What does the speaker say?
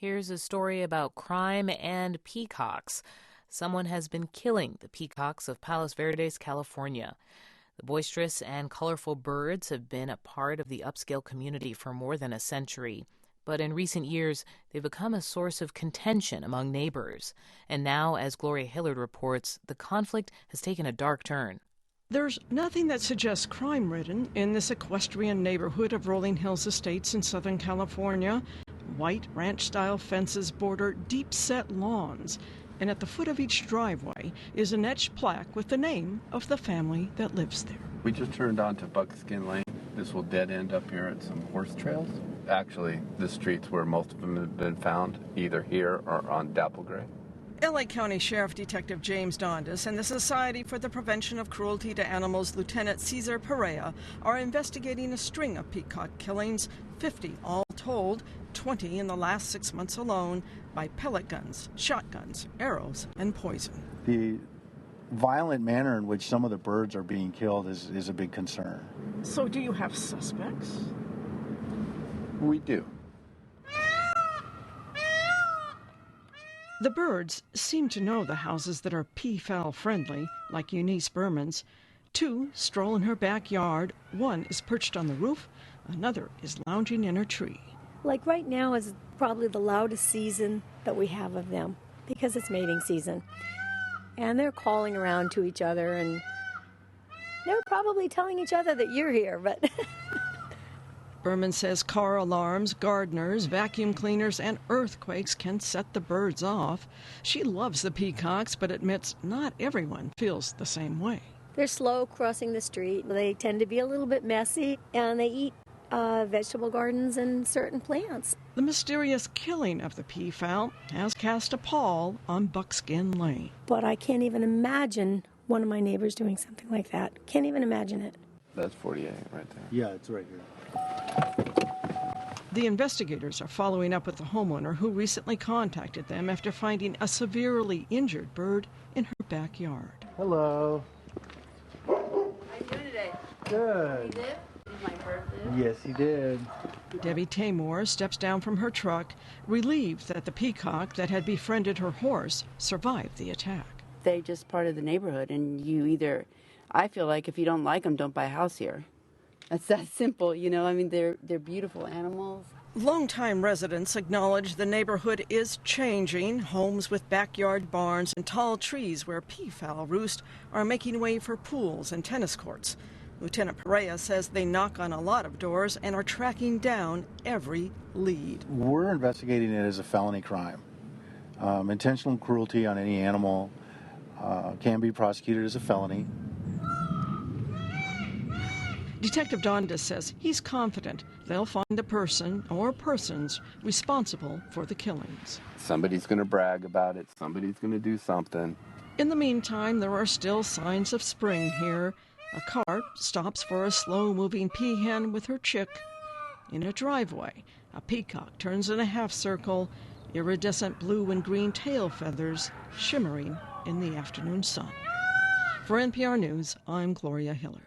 Here's a story about crime and peacocks. Someone has been killing the peacocks of Palos Verdes, California. The boisterous and colorful birds have been a part of the upscale community for more than a century. But in recent years, they've become a source of contention among neighbors. And now, as Gloria Hillard reports, the conflict has taken a dark turn. There's nothing that suggests crime-ridden in this equestrian neighborhood of Rolling Hills Estates in Southern California. White ranch-style fences border deep-set lawns, and at the foot of each driveway is an etched plaque with the name of the family that lives there. We just turned onto Buckskin Lane. This will dead end up here at some horse trails. Actually, the streets where most of them have been found, either here or on Dapplegray. L.A. County Sheriff Detective James Dondas and the Society for the Prevention of Cruelty to Animals Lieutenant Cesar Perea are investigating a string of peacock killings, 50 all told, 20 in the last 6 months alone, by pellet guns, shotguns, arrows, and poison. The violent manner in which some of the birds are being killed is a big concern. So do you have suspects? We do. The birds seem to know the houses that are peafowl friendly, like Eunice Berman's. 2 stroll in her backyard, 1 is perched on the roof, another is lounging in her tree. Like right now is probably the loudest season that we have of them because it's mating season. And they're calling around to each other and they're probably telling each other that you're here, but... Berman says car alarms, gardeners, vacuum cleaners, and earthquakes can set the birds off. She loves the peacocks, but admits not everyone feels the same way. They're slow crossing the street. They tend to be a little bit messy, and they eat vegetable gardens and certain plants. The mysterious killing of the peafowl has cast a pall on Buckskin Lane. But I can't even imagine one of my neighbors doing something like that. Can't even imagine it. That's 48 right there. Yeah, it's right here. The investigators are following up with the homeowner who recently contacted them after finding a severely injured bird in her backyard. Hello. How you doing today? Good. You live? Did my bird live? Yes, he did. Debbie Taymor steps down from her truck, relieved that the peacock that had befriended her horse survived the attack. They're just part of the neighborhood, and you either, I feel like if you don't like them, don't buy a house here. That's that simple, you know. I mean, they're beautiful animals. Longtime residents acknowledge the neighborhood is changing. Homes with backyard barns and tall trees where peafowl roost are making way for pools and tennis courts. Lieutenant Perea says they knock on a lot of doors and are tracking down every lead. We're investigating it as a felony crime. Intentional cruelty on any animal can be prosecuted as a felony. Detective Dondas says he's confident they'll find the person or persons responsible for the killings. Somebody's going to brag about it. Somebody's going to do something. In the meantime, there are still signs of spring here. A cart stops for a slow-moving peahen with her chick. In a driveway, a peacock turns in a half circle, iridescent blue and green tail feathers shimmering in the afternoon sun. For NPR News, I'm Gloria Hillard.